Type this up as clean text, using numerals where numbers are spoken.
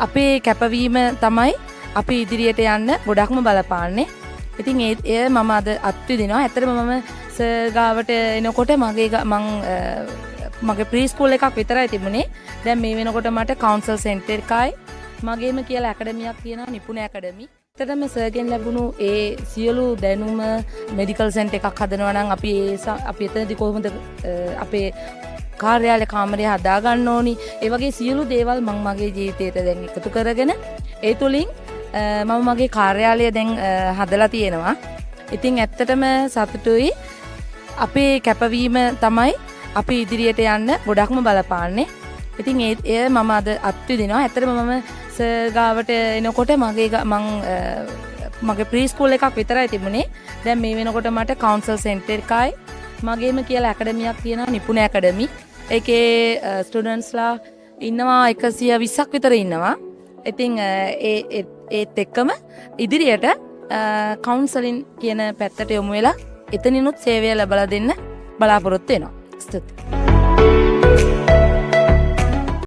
අපේ කැපවීම තමයි අපි ඉදිරියට යන්න ගොඩක්ම බලපාන්නේ. ඉතින් ඒ මම අද අත්විදිනවා. ඇත්තටම මම ගාවට එනකොට මගේ ප්‍රී ස්කූල් එකක් විතරයි තිබුණේ. දැන් මේ වෙනකොට මට කවුන්සල් සෙන්ටර් එකයි මගේම කියලා ඇකඩමියක් තියෙනවා, නිපුණ ඇකඩමි. ඇත්තටම සර්ගෙන් ලැබුණු ඒ සියලු දැනුම මෙඩිකල් සෙන්ටර් එකක් හදනවා නම් අපි එතනදී කොහොමද අපේ කාර්යාලය කාමරය හදා ගන්න ඕනි. ඒ වගේ සියලු දේවල් මම මගේ ජීවිතයට දැන් එකතු කරගෙන ඒ තුලින් මම මගේ කාර්යාලය දැන් හදලා තියෙනවා. ඉතින් ඇත්තටම සතුටුයි. අපේ කැපවීම තමයි අපි ඉදිරියට යන්න ගොඩක්ම බලපාන්නේ. ඉතින් ඒ මම අද අත්විදිනවා. ඇත්තටම මම ගාවට එනකොට මගේ ප්‍රී ස්කූල් එකක් විතරයි තිබුණේ. දැන් මේ වෙනකොට මට කවුන්සල් සෙන්ටර් එකයි මගේම කියලා ඇකඩමියක් තියෙනවා, නිපුණ ඇකඩමි. ඒකේ ස්ටුඩන්ට්ස්ලා ඉන්නවා 120ක් විතර ඉන්නවා. ඉතින් ඒත් එක්කම ඉදිරියට කවුන්සලින් කියන පැත්තට යොමු වෙලා එතනිනුත් සේවය ලබා දෙන්න බලාපොරොත්තු වෙනවා. ස්තුතියි.